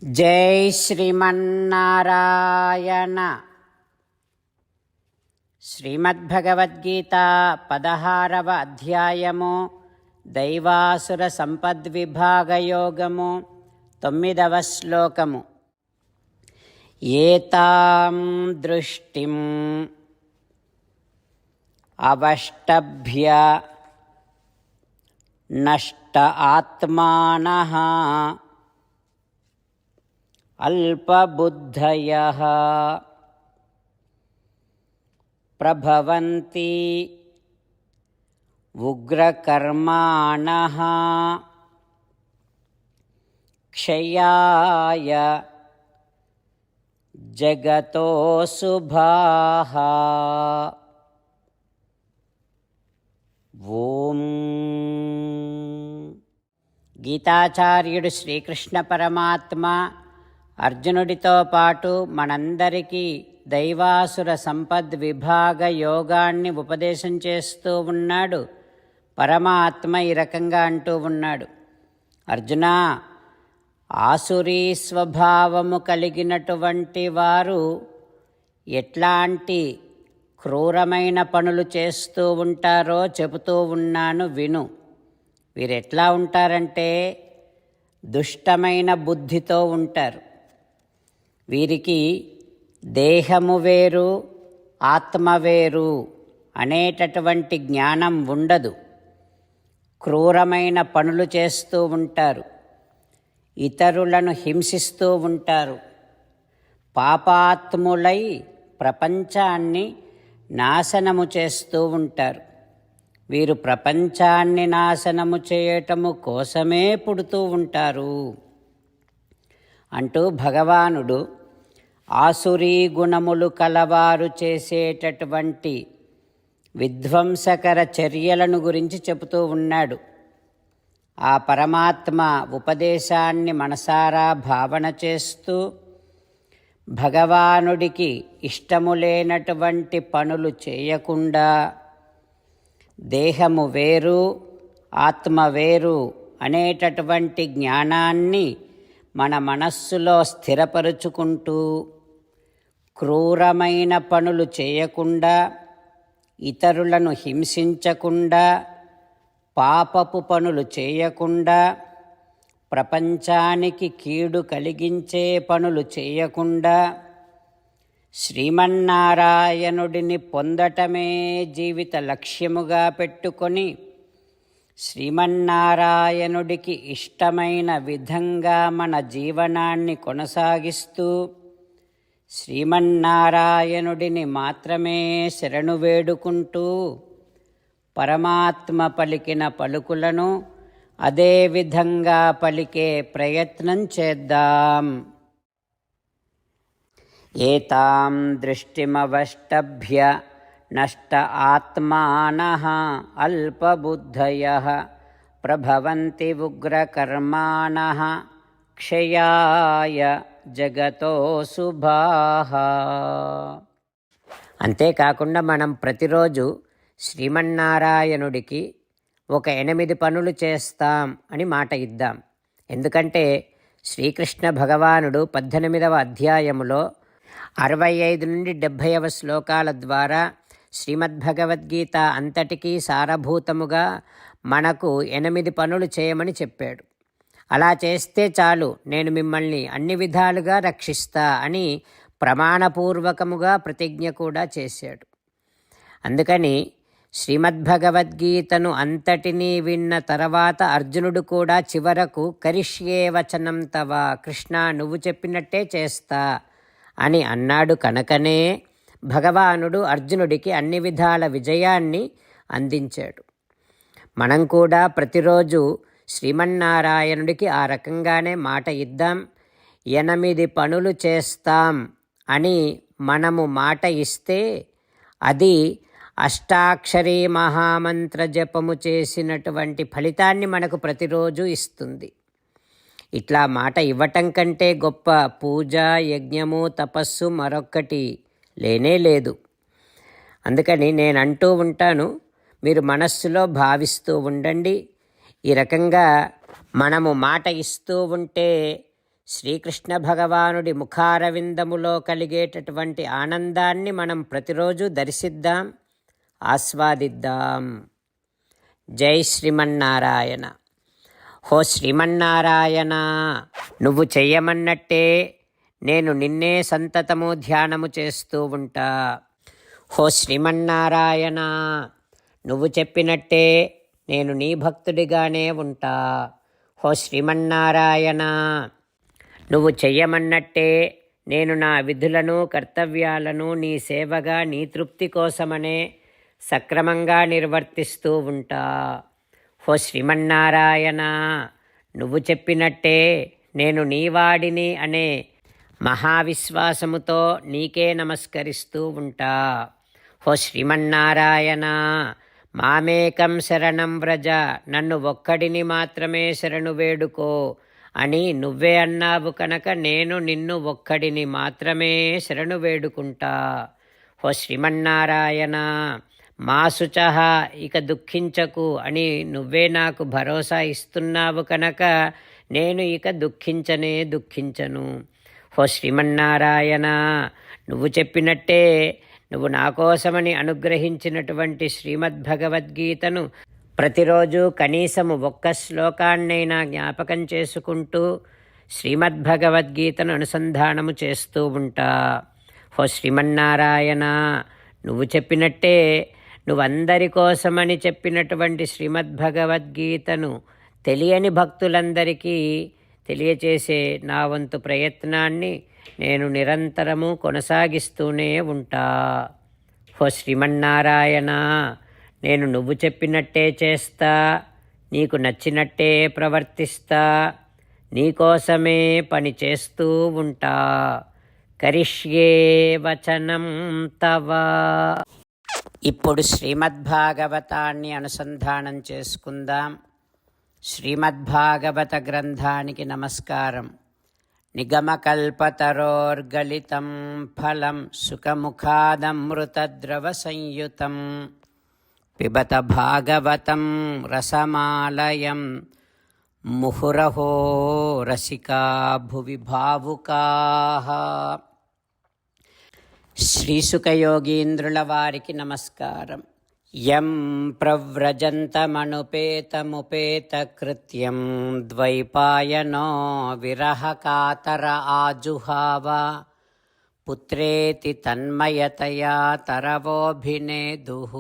జై శ్రీమన్నారాయణ. శ్రీమద్భగవద్గీత 16వ అధ్యాయము దైవాసుర సంపద్విభాగయోగము 9వ శ్లోకము. ఏతాం దృష్టిం అవష్టభ్య నష్ట ఆత్మానః అల్పబుద్ధయః ప్రభవంతి ఉగ్రకర్మాణః క్షయాయ జగతో శుభాః. ఓం. గీతాచార్యుడు శ్రీకృష్ణ పరమాత్మ అర్జునుడితో పాటు మనందరికీ దైవాసుర సంపద్విభాగ యోగాన్ని ఉపదేశం చేస్తూ ఉన్నాడు. పరమాత్మ ఈ రకంగా అంటూ ఉన్నాడు, అర్జునా, ఆసురీ స్వభావము కలిగినటువంటి వారు ఎట్లాంటి క్రూరమైన పనులు చేస్తూ ఉంటారో చెబుతూ ఉన్నాను, విను. వీరెట్లా ఉంటారంటే దుష్టమైన బుద్ధితో ఉంటారు. వీరికి దేహము వేరు ఆత్మ వేరు అనేటటువంటి జ్ఞానం ఉండదు. క్రూరమైన పనులు చేస్తూ ఉంటారు, ఇతరులను హింసిస్తూ ఉంటారు, పాపాత్ములై ప్రపంచాన్ని నాశనము చేస్తూ ఉంటారు. వీరు ప్రపంచాన్ని నాశనము చేయటము కోసమే పుడుతూ ఉంటారు అంటూ భగవానుడు ఆసురీ గుణములు కలవారు చేసేటటువంటి విధ్వంసకర చర్యలను గురించి చెబుతూ ఉన్నాడు. ఆ పరమాత్మ ఉపదేశాన్ని మనసారా భావన చేస్తూ భగవానుడికి ఇష్టము లేనటువంటి పనులు చేయకుండా దేహము వేరు ఆత్మ వేరు అనేటటువంటి జ్ఞానాన్ని మన మనస్సులో స్థిరపరుచుకుంటూ క్రూరమైన పనులు చేయకుండా, ఇతరులను హింసించకుండా, పాపపు పనులు చేయకుండా, ప్రపంచానికి కీడు కలిగించే పనులు చేయకుండా, శ్రీమన్నారాయణుడిని పొందటమే జీవిత లక్ష్యముగా పెట్టుకొని శ్రీమన్నారాయణుడికి ఇష్టమైన విధంగా మన జీవనాన్ని కొనసాగిస్తూ శ్రీమన్నారాయణుడిని మాత్రమే శరణు వేడుకుంటూ పరమాత్మ పలికిన పలుకులను అదే విధంగా పలికే ప్రయత్నం చేద్దాం. ఏతాం దృష్టిమవష్టభ్య నష్ట ఆత్మానః అల్పబుద్ధయః ప్రభవంతి ఉగ్రకర్మాణః క్షయాయ జగతో శుభాః. అంతేకాకుండా మనం ప్రతిరోజు శ్రీమన్నారాయణుడికి ఒక 8 పనులు చేస్తాం అని మాట ఇద్దాం. ఎందుకంటే శ్రీకృష్ణ భగవానుడు 18వ అధ్యాయములో 65 నుండి 70వ శ్లోకాల ద్వారా శ్రీమద్భగవద్గీత అంతటికీ సారభూతముగా మనకు 8 పనులు చేయమని చెప్పాడు. అలా చేస్తే చాలు, నేను మిమ్మల్ని అన్ని విధాలుగా రక్షిస్తా అని ప్రమాణపూర్వకముగా ప్రతిజ్ఞ కూడా చేశాడు. అందుకని శ్రీమద్భగవద్గీతను అంతటినీ విన్న తర్వాత అర్జునుడు కూడా చివరకు కరిష్యే వచనం తవ, కృష్ణ నువ్వు చెప్పినట్టే చేస్తా అని అన్నాడు. కనుకనే భగవానుడు అర్జునుడికి అన్ని విధాల విజయాన్ని అందించాడు. మనం కూడా ప్రతిరోజు శ్రీమన్నారాయణుడికి ఆ రకంగానే మాట ఇద్దాం. 8 పనులు చేస్తాం అని మనము మాట ఇస్తే అది అష్టాక్షరీ మహామంత్ర జపము చేసినటువంటి ఫలితాన్ని మనకు ప్రతిరోజు ఇస్తుంది. ఇట్లా మాట ఇవ్వటం కంటే గొప్ప పూజ, యజ్ఞము, తపస్సు మరొక్కటి లేనే లేదు. అందుకని నేను అంటూ ఉంటాను, మీరు మనస్సులో భావిస్తూ ఉండండి. ఈ రకంగా మనము మాట ఇస్తూ ఉంటే శ్రీకృష్ణ భగవానుడి ముఖారవిందములో కలిగేటటువంటి ఆనందాన్ని మనం ప్రతిరోజు దర్శిద్దాం, ఆస్వాదిద్దాం. జై శ్రీమన్నారాయణ. హో శ్రీమన్నారాయణ, నువ్వు చెయ్యమన్నట్టే నేను నిన్నే సంతతము ధ్యానము చేస్తూ ఉంటా. హో శ్రీమన్నారాయణ, నువ్వు చెప్పినట్టే నేను నీ భక్తుడిగానే ఉంటా. హో శ్రీమన్నారాయణ, నువ్వు చెయ్యమన్నట్టే నేను నా విధులను కర్తవ్యాలను నీ సేవగా నీ తృప్తి కోసమనే సక్రమంగా నిర్వర్తిస్తూ ఉంటా. హో శ్రీమన్నారాయణ, నువ్వు చెప్పినట్టే నేను నీవాడిని అనే మహావిశ్వాసముతో నీకే నమస్కరిస్తూ ఉంటా. హో శ్రీమన్నారాయణ, మామేకం శరణం వ్రజ, నన్ను ఒక్కడిని మాత్రమే శరణు వేడుకో అని నువ్వే అన్నావు కనుక నేను నిన్ను ఒక్కడిని మాత్రమే శరణు వేడుకుంటా. హో శ్రీమన్నారాయణ, మా శుచః, ఇక దుఃఖించకు అని నువ్వే నాకు భరోసా ఇస్తున్నావు కనుక నేను ఇక దుఃఖించను. హో శ్రీమన్నారాయణ, నువ్వు చెప్పినట్టే నువ్వు నా కోసమని అనుగ్రహించినటువంటి శ్రీమద్భగవద్గీతను ప్రతిరోజు కనీసము ఒక్క శ్లోకాన్నైనా జ్ఞాపకం చేసుకుంటూ శ్రీమద్భగవద్గీతను అనుసంధానము చేస్తూ ఉంటా. హో శ్రీమన్నారాయణ, నువ్వు చెప్పినట్టే నువ్వందరి కోసమని చెప్పినటువంటి శ్రీమద్భగవద్గీతను తెలియని భక్తులందరికీ తెలియచేసే నా వంతు ప్రయత్నాన్ని నేను నిరంతరము కొనసాగిస్తూనే ఉంటా. హో శ్రీమన్నారాయణ, నేను నువ్వు చెప్పినట్టే చేస్తా, నీకు నచ్చినట్టే ప్రవర్తిస్తా, నీకోసమే పని చేస్తూ ఉంటా. కరిష్యే వచనం తవ. ఇప్పుడు శ్రీమద్భాగవతాన్ని అనుసంధానం చేసుకుందాం. శ్రీమద్భాగవత గ్రంథానికి నమస్కారం. నిగమకల్పతరోర్గలితం ఫలం సుఖముఖాదమృతద్రవ సంయుతం పిబత భాగవతం రసమాలయం ముహురహో రసికా భువి భావుకాః. శ్రీసుఖయోగీంద్రుల వారికి నమస్కారం. యం ప్రవ్రజంతమనుపేతముపేతకృత్యం ద్వైపాయనో విరహకాతర ఆజుహావ పుత్రేతి తన్మయతయా తరవోభినేదుః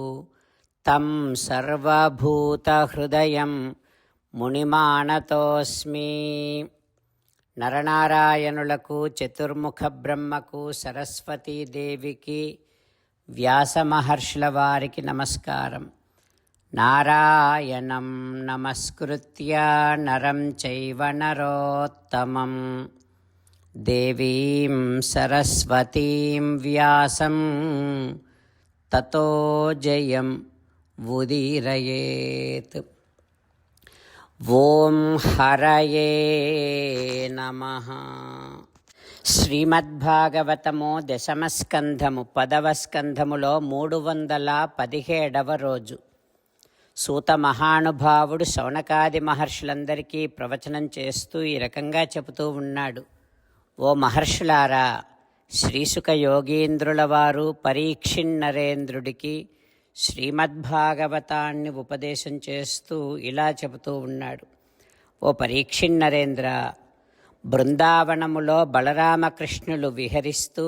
తం సర్వభూతహృదయం మునిమానతోస్మి. నరనారాయణులకు, చతుర్ముఖ బ్రహ్మకు, సరస్వతీదేవికి, వ్యాస మహర్షుల వారికి నమస్కారం. నారాయణం నమస్కృత్య నరం చైవ నరోత్తమం దేవీం సరస్వతీం వ్యాసం తతో జయం ఉదీరయేత్. ఓం హరయే నమః. శ్రీమద్భాగవతము దశమస్కంధము 10వ స్కంధములో 317వ రోజు. సూత మహానుభావుడు శౌనకాది మహర్షులందరికీ ప్రవచనం చేస్తూ ఈ రకంగా చెబుతూ ఉన్నాడు. ఓ మహర్షులారా, శ్రీసుఖ యోగీంద్రుల వారు పరీక్షిన్నరేంద్రుడికి శ్రీమద్భాగవతాన్ని ఉపదేశం చేస్తూ ఇలా చెబుతూ ఉన్నాడు. ఓ పరీక్షిన్నరేంద్ర, బృందావనములో బలరామకృష్ణులు విహరిస్తూ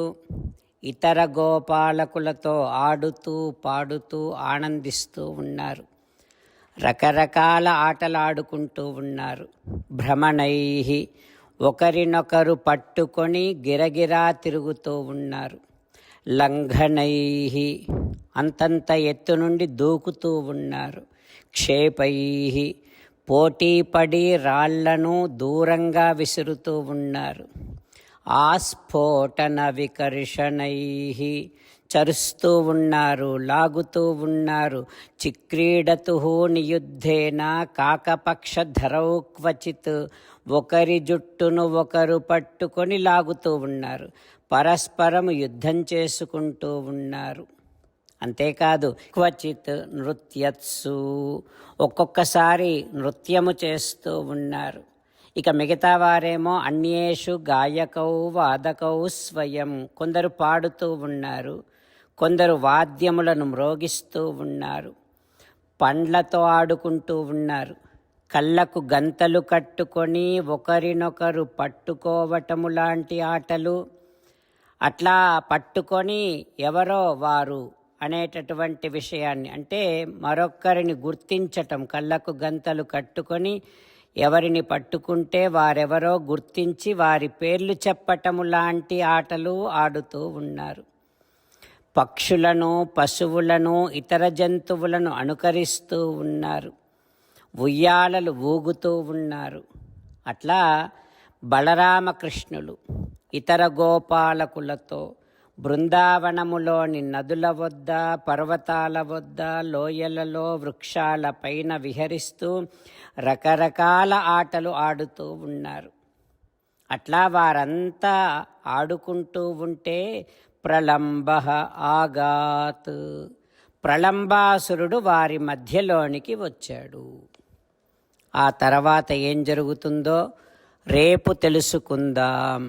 ఇతర గోపాలకులతో ఆడుతూ పాడుతూ ఆనందిస్తూ ఉన్నారు. రకరకాల ఆటలాడుకుంటూ ఉన్నారు. భ్రమణై, ఒకరినొకరు పట్టుకొని గిరగిరా తిరుగుతూ ఉన్నారు. లంఘనై, అంతంత ఎత్తు నుండి దూకుతూ ఉన్నారు. క్షేపై, పోటీపడి రాళ్లను దూరంగా విసురుతూ ఉన్నారు. ఆస్ఫోటన వికర్షణై, చరుస్తూ ఉన్నారు, లాగుతూ ఉన్నారు. చిక్రీడతు నియుద్ధేన కాకపక్షధరౌ క్వచిత్, ఒకరి జుట్టును ఒకరు పట్టుకొని లాగుతూ ఉన్నారు. పరస్పరం యుద్ధం చేసుకుంటూ ఉన్నారు. అంతేకాదు క్వచిత్ నృత్యత్సు, ఒక్కొక్కసారి నృత్యము చేస్తూ ఉన్నారు. ఇక మిగతా వారేమో అన్యేషు గాయకౌ వాదకౌ స్వయం, కొందరు పాడుతూ ఉన్నారు, కొందరు వాద్యములను మ్రోగిస్తూ ఉన్నారు, పండ్లతో ఆడుకుంటూ ఉన్నారు, కళ్ళకు గంతలు కట్టుకొని ఒకరినొకరు పట్టుకోవటము లాంటి ఆటలు, అట్లా పట్టుకొని ఎవరో వారు అనేటటువంటి విషయాన్ని, అంటే మరొక్కరిని గుర్తించటం, కళ్ళకు గంతలు కట్టుకొని ఎవరిని పట్టుకుంటే వారెవరో గుర్తించి వారి పేర్లు చెప్పటము లాంటి ఆటలు ఆడుతూ ఉన్నారు. పక్షులను, పశువులను, ఇతర జంతువులను అనుకరిస్తూ ఉన్నారు, ఉయ్యాలలు ఊగుతూ ఉన్నారు. అట్లా బలరామకృష్ణులు ఇతర గోపాలకులతో బృందావనములోని నదుల వద్ద, పర్వతాల వద్ద, లోయలలో, వృక్షాల పైన విహరిస్తూ రకరకాల ఆటలు ఆడుతూ ఉన్నారు. అట్లా వారంతా ఆడుకుంటూ ఉంటే ప్రళంబః ఆగాత్, ప్రళంబాసురుడు వారి మధ్యలోనికి వచ్చాడు. ఆ తర్వాత ఏం జరుగుతుందో రేపు తెలుసుకుందాం.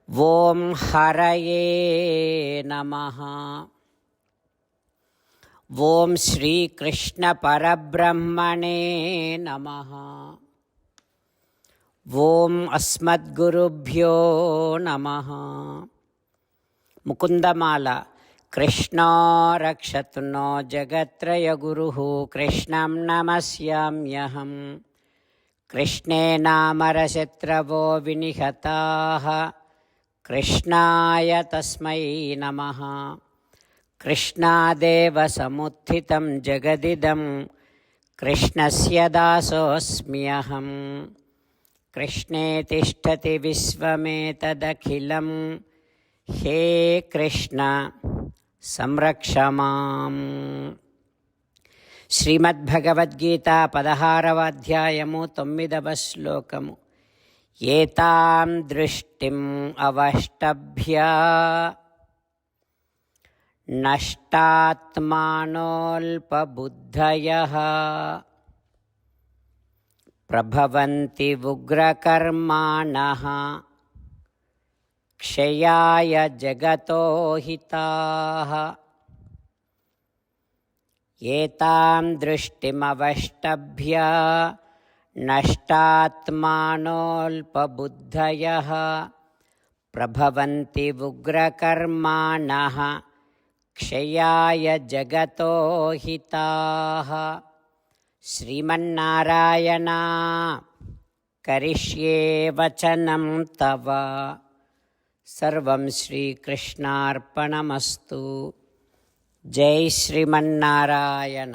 ఓం హరయే నమః. ఓం శ్రీకృష్ణ పరబ్రహ్మణే నమః. ఓం అస్మద్గురుభ్యో నమః. ముకుందమాల. కృష్ణో రక్షతు నో జగత్రయగురుః కృష్ణం నమస్యామ్యహం. కృష్ణే నామరశత్రవో వినిహతాః కృష్ణాయ తస్మై నమః. కృష్ణాదేవ సముత్థితం జగదిదం కృష్ణస్య దాసోऽస్మ్యహం. కృష్ణే తిష్టతి విశ్వమేతదఖిలం హే కృష్ణ సంరక్ష మాం. శ్రీమద్భగవద్గీత 16వ అధ్యాయము 9వ శ్లోకము. ఏతాం దృష్టిం అవష్టభ్య నష్టాత్మానోల్పబుద్ధయః ప్రభవంతి ఉగ్రకర్మాణః క్షయాయ జగతో హితాః. ఏతాం దృష్టిమవష్టభ్య నష్టాత్మానోల్పబుద్ధయః ప్రభవంతి ఉగ్రకర్మాణః క్షయాయ జగతో హితాః. శ్రీమన్నారాయణ కరిష్యే వచనం తవ. సర్వం శ్రీకృష్ణార్పణమస్తు. జై శ్రీమన్నారాయణ.